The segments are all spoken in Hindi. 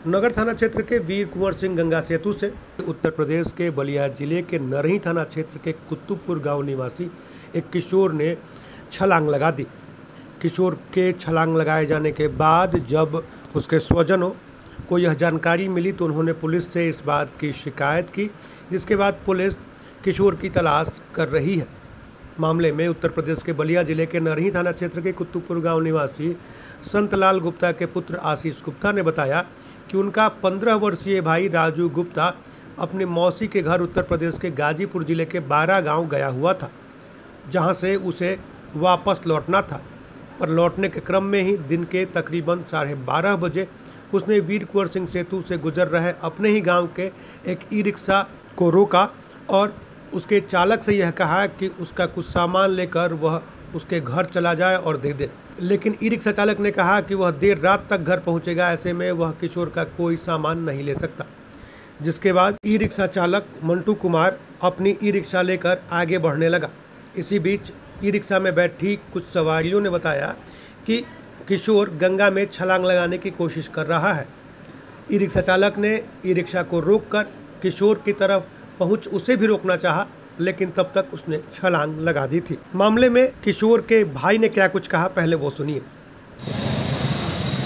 नगर थाना क्षेत्र के वीर कुंवर सिंह गंगा सेतु से उत्तर प्रदेश के बलिया जिले के नरही थाना क्षेत्र के कुतुबपुर गांव निवासी एक किशोर ने छलांग लगा दी। किशोर के छलांग लगाए जाने के बाद जब उसके स्वजनों को यह जानकारी मिली तो उन्होंने पुलिस से इस बात की शिकायत की, जिसके बाद पुलिस किशोर की तलाश कर रही है। मामले में उत्तर प्रदेश के बलिया जिले के नरही थाना क्षेत्र के कुतुबपुर गांव निवासी संतलाल गुप्ता के पुत्र आशीष गुप्ता ने बताया कि उनका 15 वर्षीय भाई राजू गुप्ता अपने मौसी के घर उत्तर प्रदेश के गाजीपुर जिले के बारा गांव गया हुआ था, जहां से उसे वापस लौटना था। पर लौटने के क्रम में ही दिन के तकरीबन 12:30 बजे उसने वीर कुंवर सिंह सेतु से गुजर रहे अपने ही गांव के एक ई रिक्शा को रोका और उसके चालक से यह कहा कि उसका कुछ सामान लेकर वह उसके घर चला जाए और दे दे। लेकिन ई रिक्शा चालक ने कहा कि वह देर रात तक घर पहुंचेगा, ऐसे में वह किशोर का कोई सामान नहीं ले सकता। जिसके बाद ई रिक्शा चालक मंटू कुमार अपनी ई रिक्शा लेकर आगे बढ़ने लगा। इसी बीच ई रिक्शा में बैठी कुछ सवारियों ने बताया कि किशोर गंगा में छलांग लगाने की कोशिश कर रहा है। ई रिक्शा चालक ने ई रिक्शा को रोककर किशोर की तरफ पहुंच उसे भी रोकना चाहा, लेकिन तब तक उसने छलांग लगा दी थी। मामले में किशोर के भाई ने क्या कुछ कहा, पहले वो सुनिए।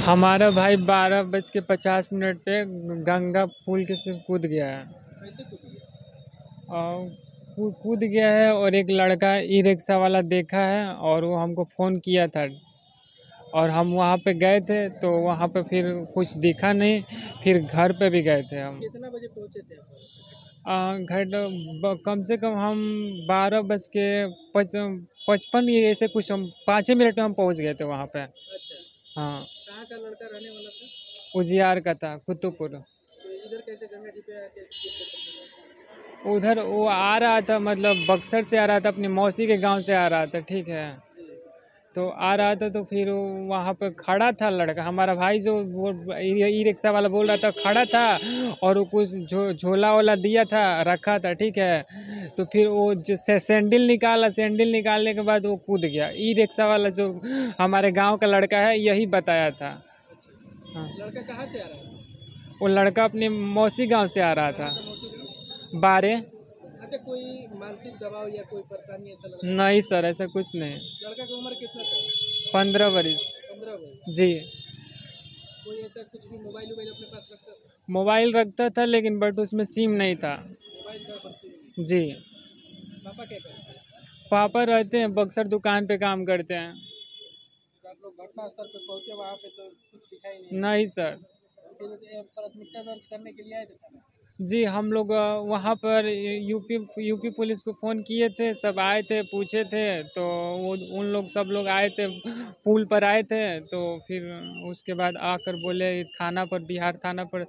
हमारा भाई 12:50 पे गंगा पुल के से कूद गया है। और कूद गया है और एक लड़का ई रिक्शा वाला देखा है और वो हमको फ़ोन किया था और हम वहाँ पे गए थे, तो वहाँ पे फिर कुछ दिखा नहीं, फिर घर पे भी गए थे हम। कितना बजे पहुँचे थे आप? कम से कम हम 12:55 ऐसे कुछ, हम 5 मिनट में हम पहुँच गए थे वहाँ पे। अच्छा, हाँ, कहाँ का लड़का रहने वाला था? उजियार का था, कुतुबपुर। तो इधर कैसे गंगा जी पे आके उधर वो आ रहा था, मतलब बक्सर से आ रहा था, अपनी मौसी के गांव से आ रहा था, ठीक है। तो आ रहा था तो फिर वहाँ पे खड़ा था लड़का, हमारा भाई जो वो ई रिक्शा वाला बोल रहा था, खड़ा था और वो कुछ झोला वोला दिया था, रखा था, ठीक है। तो फिर वो जो सैंडल निकालने के बाद वो कूद गया। ई रिक्शा वाला जो हमारे गांव का लड़का है यही बताया था। हाँ, लड़का कहाँ से आ रहा है? वो लड़का अपने मौसी गांव से आ रहा था, बारे। अच्छा, कोई मानसिक दबाव या कोई परेशानी ऐसा लगा? नहीं सर, ऐसा कुछ नहीं। लड़का की उम्र कितना था? 15 वर्ष। 15 वर्ष। जी। कोई ऐसा कुछ भी मोबाइल अपने पास रखता था? मोबाइल रखता था, लेकिन बट उसमें सिम नहीं था। मोबाइल था पर सिम? जी। पापा क्या करते हैं? पापा रहते हैं बक्सर, दुकान पे काम करते हैं। तो आप लोग घटना स्थल पे पहुँचे, वहाँ पे तो कुछ दिखाई नहीं? नहीं सर। फिर प्राथमिकता दर्ज करने के लिए आए थे थाना? जी, हम लोग वहाँ पर यूपी पुलिस को फ़ोन किए थे, सब आए थे, पूछे थे, तो वो सब लोग आए थे, पुल पर आए थे। तो फिर उसके बाद आकर बोले थाना पर, बिहार थाना पर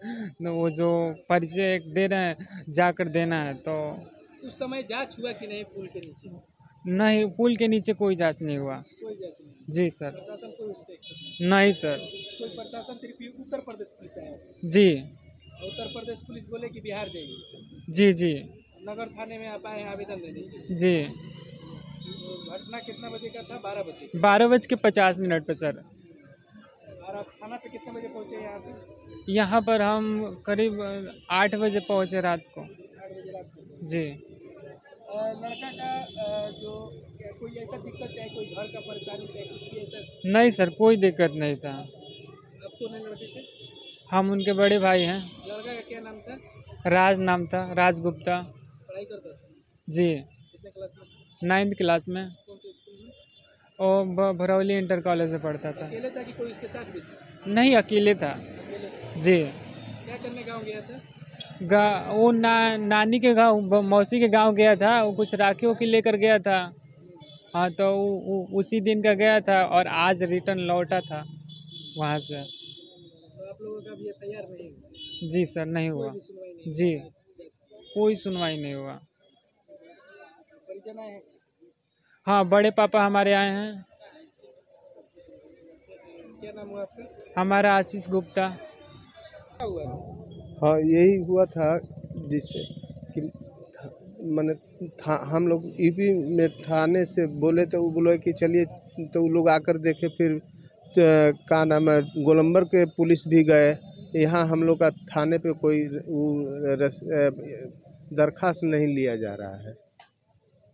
वो जो परिचय एक दे रहे हैं, जाकर देना है। तो उस समय जांच हुआ कि नहीं पुल के नीचे? नहीं, पुल के नीचे कोई जांच नहीं हुआ। कोई जांच नहीं? जी सर। प्रशासन कोई उस पर एक्शन नहीं सर। कोई प्रशासन सिर्फ उत्तर प्रदेश पुलिस आया? जी। उत्तर प्रदेश पुलिस बोले कि बिहार जाइए? जी जी। नगर थाने में आप आए आवेदन देने? जी। तो घटना कितना बजे का था? 12 बजे? 12:50 पे सर। और आप थाना पे कितने बजे पहुँचे यहाँ पे? यहाँ पर हम करीब 8 बजे पहुँचे रात को। 8 बजे रात को? जी। लड़का का जो कोई ऐसा दिक्कत, चाहे कोई घर का परेशानी, चाहे कुछ भी ऐसा? नहीं सर, कोई दिक्कत नहीं था। आपको नहीं लड़के से? हम उनके बड़े भाई हैं। लड़का का क्या नाम था? राज नाम था, राज गुप्ता। पढ़ाई करता था? जी। कितने क्लास में? 9th क्लास में। कौन से स्कूल में? और भरौली इंटर कॉलेज में पढ़ता था। अकेले था कि कोई उसके साथ भी था? नहीं, अकेले था। अकेले था? जी। क्या करने गाँव गया था? वो नानी के गांव, मौसी के गांव गया था, वो कुछ राखी वाखी लेकर गया था। हाँ, तो उसी दिन का गया था और आज रिटर्न लौटा था वहाँ से। तो आप लोगों का भी FIR नहीं हुआ? जी सर, नहीं कोई हुआ। भी सुनवाई नहीं? जी, कोई सुनवाई नहीं हुआ। परिजन आए हैं? हाँ, बड़े पापा हमारे आए हैं। क्या नाम हुआ आपका? हमारा आशीष गुप्ता। क्या हुआ? हाँ, यही हुआ था जिससे कि मैंने हम लोग यूपी में थाने से बोले, तो वो बोले कि चलिए, तो वो लोग आकर देखे। फिर क्या नाम है, गोलंबर के पुलिस भी गए, यहाँ हम लोग का थाने पे कोई दरखास्त नहीं लिया जा रहा है।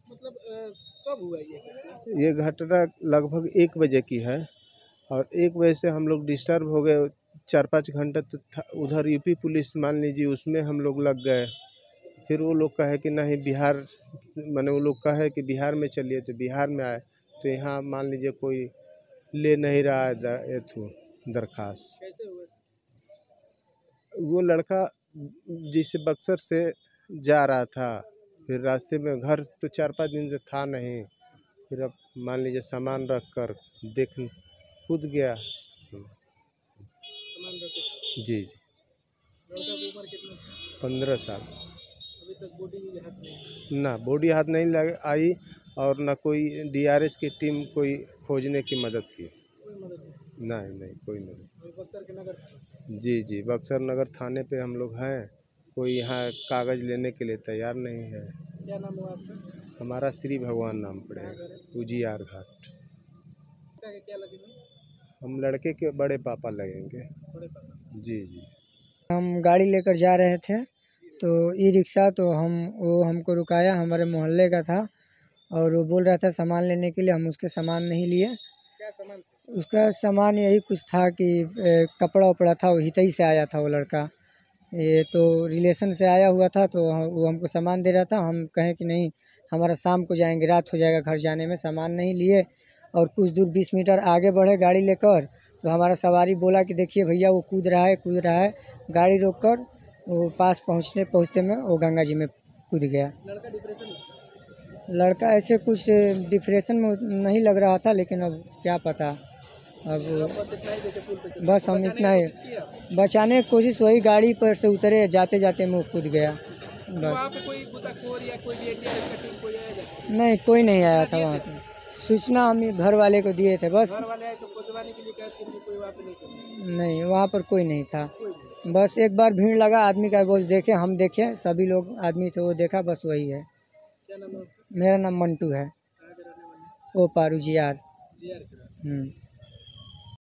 मतलब कब हुआ ये घटना? ये घटना लगभग 1 बजे की है और 1 बजे से हम लोग डिस्टर्ब हो गए। 4-5 घंटे उधर यूपी पुलिस मान लीजिए उसमें हम लोग लग गए। फिर वो लोग कहे कि नहीं बिहार, माने वो लोग कहे कि बिहार में चलिए, तो बिहार में आए तो यहाँ मान लीजिए कोई ले नहीं रहा है दरखास्त। कैसे हुआ? वो लड़का जिसे बक्सर से जा रहा था, फिर रास्ते में घर तो 4-5 दिन से था नहीं, फिर अब मान लीजिए सामान रख कर देख कूद गया। सामान रखे थे। जी। लड़का की उम्र कितना था? 15 साल। अभी तक बॉडी भी हाथ नहीं? ना बॉडी हाथ नहीं लग आई और ना कोई डीआरएस की टीम कोई खोजने की मदद की। कोई मदद नहीं? नहीं कोई मदद। अभी बक्सर के नगर थाना? जी बक्सर नगर थाने पे हम लोग हैं, कोई यहाँ कागज़ लेने के लिए तैयार नहीं है। क्या नाम हुआ आपका? हमारा श्री भगवान नाम कहाँ पड़ेगा, घर है? उजियार घाट। क्या लगेगा? हम लड़के के बड़े पापा लगेंगे। बड़े पापा? जी। हम गाड़ी लेकर जा रहे थे तो ई रिक्शा, तो वो हमको रुकाया, हमारे मोहल्ले का था और वो बोल रहा था सामान लेने के लिए। हम उसके सामान नहीं लिए। क्या सामान? उसका सामान यही कुछ था कि कपड़ा उपड़ा था, वो हितई से आया था वो लड़का, ये तो रिलेशन से आया हुआ था, तो वो हमको सामान दे रहा था। हम कहें कि नहीं, हमारा शाम को जाएंगे, रात हो जाएगा घर जाने में, सामान नहीं लिए। और कुछ दूर 20 मीटर आगे बढ़े गाड़ी लेकर, तो हमारा सवारी बोला कि देखिए भैया वो कूद रहा है। गाड़ी रोककर वो पास पहुँचते में वो गंगा जी में कूद गया। लड़का डिप्रेशन में? लड़का ऐसे कुछ डिप्रेशन में नहीं लग रहा था, लेकिन अब क्या पता। अब बस इतना ही देखे पुल पे चले? बस हम इतना ही कोशिश किया? बचाने की कोशिश, वही गाड़ी पर से उतरे, जाते जाते में वो कूद गया बस। वहाँ पे कोई गोताखोर या कोई भी एनडीआरएफ का टीम कोई आया था? नहीं, कोई नहीं आया था वहाँ पे। सूचना हम घर वाले को दिए थे बस। घर वाले आए तो खोजवाने के लिए कहा, फिर कोई वहाँ पे नहीं था? नहीं, वहाँ पर कोई नहीं था। कोई नहीं। बस एक बार भीड़ लगा आदमी का, बस देखे, हम देखे, सभी लोग आदमी थे, वो देखा, बस वही है। क्या नाम है आपका? मेरा नाम मंटू है। कहाँ के रहने वाले? ओ पारू जी यार। जी आर के?